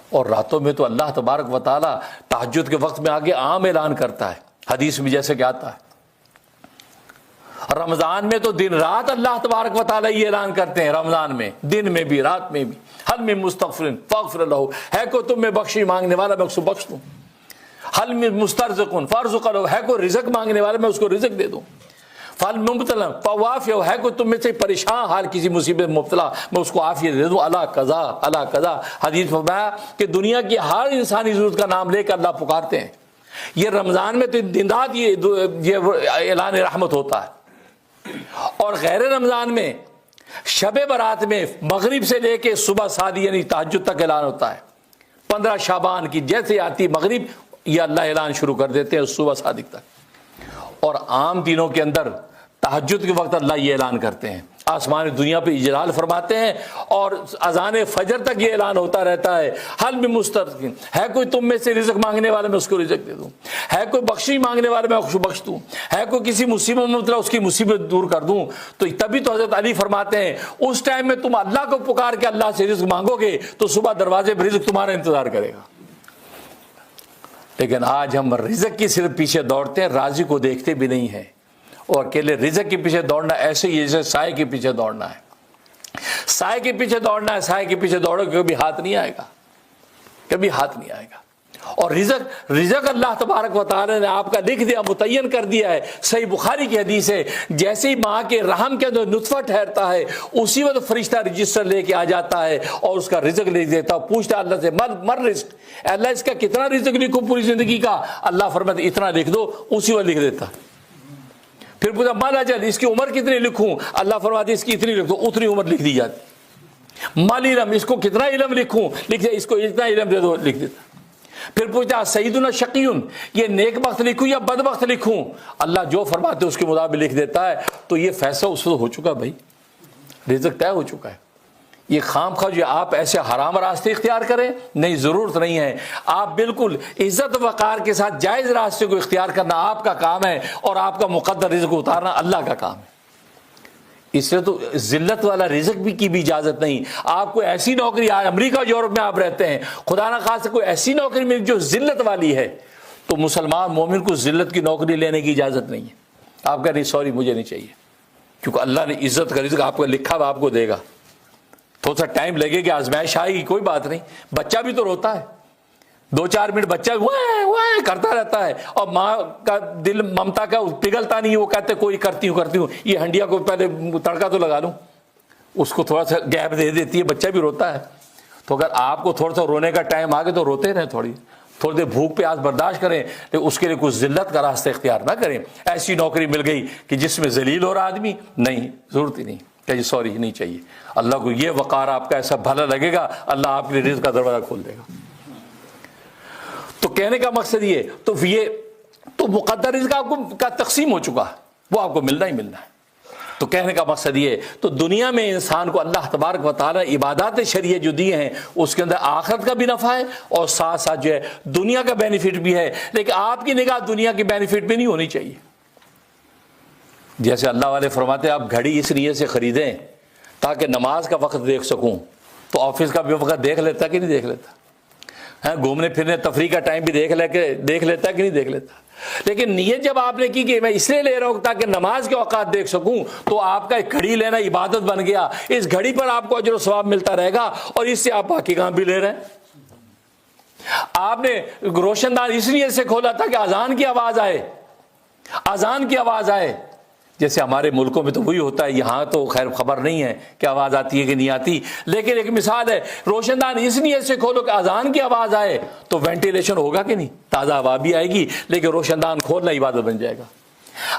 اور راتوں میں تو اللہ تبارک و تعالیٰ تہجد کے وقت میں آگے عام اعلان کرتا ہے، حدیث میں جیسے کہ آتا ہے۔ رمضان میں تو دن رات اللہ تبارک و تعالیٰ یہ اعلان کرتے ہیں، رمضان میں دن میں بھی رات میں بھی، حل من مستغفر فاغفر لہ، ہے کوئی تم میں بخشی مانگنے والا میں اس کو بخش دوں، حل من مسترزق فارزق لہ، ہے کوئی رزق مانگنے والا میں اس کو رزق دے دوں، فل مبتلا فوافی، ہے کوئی تم میں سے پریشان حال کسی مصیبت مبتلا میں اس کو عافیت دے دوں، اللہ قضا اللہ قضا۔ حدیث فرمایا کہ دنیا کی ہر انسانی ضرورت کا نام لے کر اللہ پکارتے ہیں۔ یہ رمضان میں تو دن رات یہ اعلان رحمت ہوتا ہے، اور غیر رمضان میں شب برات میں مغرب سے لے کے صبح صادق یعنی تہجد تک اعلان ہوتا ہے۔ 15 شعبان کی جیسے آتی مغرب یہ اللہ اعلان شروع کر دیتے ہیں صبح صادق تک، اور عام دنوں کے اندر تہجد کے وقت اللہ یہ اعلان کرتے ہیں، آسمان دنیا پہ اجلال فرماتے ہیں، اور اذان فجر تک یہ اعلان ہوتا رہتا ہے، حل من مسترزق، ہے کوئی تم میں سے رزق مانگنے والا میں اس کو رزق دے دوں، ہے کوئی بخشی مانگنے والا میں اس کو بخش دوں، ہے کوئی کسی مصیبت میں مبتلا اس کی مصیبت دور کر دوں۔ تو تبھی تو حضرت علی فرماتے ہیں اس ٹائم میں تم اللہ کو پکار کے اللہ سے رزق مانگو گے تو صبح دروازے پہ رزق تمہارا انتظار کرے گا۔ لیکن آج ہم رزق کی صرف پیچھے دوڑتے ہیں، رازق کو دیکھتے بھی نہیں ہیں، اور اکیلے رزق کے پیچھے دوڑنا ایسے ہی جیسے سائے کے پیچھے دوڑنا ہے۔ سائے کے پیچھے دوڑنا ہے، سائے کے پیچھے دوڑو کبھی ہاتھ نہیں آئے گا، کبھی ہاتھ نہیں آئے گا۔ اور رزق اللہ تبارک و تعالی نے آپ کا لکھ دیا، متعین کر دیا ہے۔ صحیح بخاری کی حدیث ہے، جیسے ہی ماں کے رحم کے اندر نطفہ ٹھہرتا ہے اسی وقت فرشتہ رجسٹر لے کے آ جاتا ہے اور اس کا رزق لکھ دیتا ہے، پوچھتا ہے اللہ سے مر رزق، اللہ اس کا کتنا رزق لکھوں پوری زندگی کا؟ اللہ فرماتا ہے اتنا لکھ دو، اسی وقت لکھ دیتا۔ پھر پوچھا مال اجل، اس کی عمر کتنی لکھوں؟ اللہ فرماتے اس کی اتنی لکھ دو، اتنی عمر لکھ دی جاتی۔ مال علم، اس کو کتنا علم لکھوں؟ لکھ دے، اس کو اتنا علم دے دو، لکھ دیتا۔ پھر پوچھتا سیدنا شقیون، یہ نیک بخت لکھوں یا بد بخت لکھوں؟ اللہ جو فرماتے اس کے مطابق لکھ دیتا ہے۔ تو یہ فیصلہ اس وقت ہو چکا، بھائی رزق طے ہو چکا ہے۔ یہ خام خواہ جو آپ ایسے حرام راستے اختیار کریں، نہیں، ضرورت نہیں ہے۔ آپ بالکل عزت وقار کے ساتھ جائز راستے کو اختیار کرنا آپ کا کام ہے، اور آپ کا مقدر رزق اتارنا اللہ کا کام ہے۔ اس لیے تو ذلت والا رزق بھی کی بھی اجازت نہیں۔ آپ کو ایسی نوکری، آج امریکہ یورپ میں آپ رہتے ہیں، خدا نہ خواستہ کوئی ایسی نوکری ملی جو ذلت والی ہے، تو مسلمان مومن کو ذلت کی نوکری لینے کی اجازت نہیں ہے۔ آپ کہہ رہے سوری مجھے نہیں چاہیے، کیونکہ اللہ نے عزت کا رزق آپ کو لکھا ہوا آپ کو دے گا۔ تھوڑا سا ٹائم لگے گا، آزمائش آئے گی، کوئی بات نہیں۔ بچہ بھی تو روتا ہے، 2-4 منٹ بچہ وائے کرتا رہتا ہے، اور ماں کا دل ممتا کا پگھلتا نہیں، وہ کہتے کوئی کرتی ہوں، یہ ہنڈیا کو پہلے تڑکا تو لگا لوں، اس کو تھوڑا سا گیپ دے دیتی ہے، بچہ بھی روتا ہے۔ تو اگر آپ کو تھوڑا سا رونے کا ٹائم آ گیا تو روتے رہیں، تھوڑی دیر بھوک پیاس برداشت کریں، لیکن اس کے لیے کچھ ذلت کا راستہ اختیار نہ کریں۔ ایسی نوکری مل گئی کہ جس میں ذلیل ہو رہا آدمی، نہیں، ضرورت ہی نہیں کہ جی سوری نہیں چاہیے۔ اللہ کو یہ وقار آپ کا ایسا بھلا لگے گا، اللہ آپ کے لیے رزق کا دروازہ کھول دے گا۔ تو کہنے کا مقصد یہ تو مقدر رزق آپ کو کا تقسیم ہو چکا، وہ آپ کو ملنا ہی ملنا ہے۔ تو کہنے کا مقصد یہ، تو دنیا میں انسان کو اللہ تبارک و تعالی عبادات شرعیہ جو دیے ہیں اس کے اندر آخرت کا بھی نفع ہے، اور ساتھ ساتھ جو ہے دنیا کا بینیفٹ بھی ہے، لیکن آپ کی نگاہ دنیا کی بینیفٹ بھی نہیں ہونی چاہیے۔ جیسے اللہ والے فرماتے ہیں آپ گھڑی اس نیت سے خریدیں تاکہ نماز کا وقت دیکھ سکوں، تو آفس کا بھی وقت دیکھ لیتا کہ نہیں دیکھ لیتا؟ گھومنے پھرنے تفریح کا ٹائم بھی دیکھ لیتا کہ نہیں دیکھ لیتا؟ لیکن نیت جب آپ نے کی کہ میں اس لیے لے رہا ہوں تاکہ نماز کے اوقات دیکھ سکوں، تو آپ کا ایک گھڑی لینا عبادت بن گیا۔ اس گھڑی پر آپ کو اجر و ثواب ملتا رہے گا، اور اس سے آپ باقی کام بھی لے رہے ہیں۔ آپ نے روشن دان اس لیے سے کھولا تھا کہ اذان کی آواز آئے، جیسے ہمارے ملکوں میں تو وہی ہوتا ہے، یہاں تو خیر خبر نہیں ہے کہ آواز آتی ہے کہ نہیں آتی، لیکن ایک مثال ہے، روشن دان اس نیت سے کھولو کہ اذان کی آواز آئے تو وینٹیلیشن ہوگا کہ نہیں، تازہ ہوا بھی آئے گی، لیکن روشن دان کھولنا عبادت بن جائے گا۔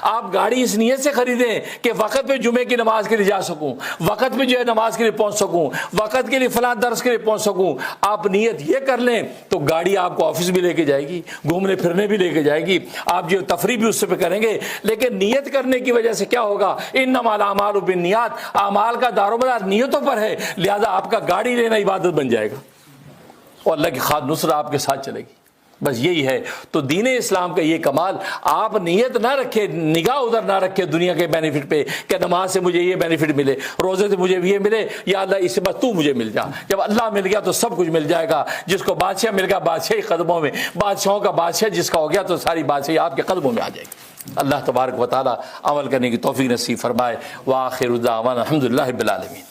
آپ گاڑی اس نیت سے خریدیں کہ وقت پہ جمعے کی نماز کے لیے جا سکوں، وقت پہ جو ہے نماز کے لیے پہنچ سکوں، وقت کے لیے فلاں درس کے لیے پہنچ سکوں۔ آپ نیت یہ کر لیں تو گاڑی آپ کو آفس بھی لے کے جائے گی، گھومنے پھرنے بھی لے کے جائے گی، آپ جو تفریح بھی اس سے پہ کریں گے۔ لیکن نیت کرنے کی وجہ سے کیا ہوگا؟ انما الاعمال بالنیات، اعمال کا دار و مدار نیتوں پر ہے، لہذا آپ کا گاڑی لینا عبادت بن جائے گا، اور اللہ کی خاص نصرت آپ کے ساتھ چلے گی۔ بس یہی ہے. تو دین اسلام کا یہ کمال, آپ نیت نہ رکھے, نگاہ ادھر نہ رکھے دنیا کے بینیفٹ پہ کہ نماز سے مجھے یہ بینیفٹ ملے, روزے سے مجھے یہ ملے, یا اللہ اس سے بس تو مجھے مل جا. جب اللہ مل گیا تو سب کچھ مل جائے گا. جس کو بادشاہ مل گیا بادشاہی قدموں میں, بادشاہوں کا بادشاہ جس کا ہو گیا تو ساری بادشاہی آپ کے قدموں میں آ جائے گی. اللہ تبارک و تعالی عمل کرنے کی توفیق نصیب فرمائے. وآخر دعوانا الحمدللہ رب العالمین.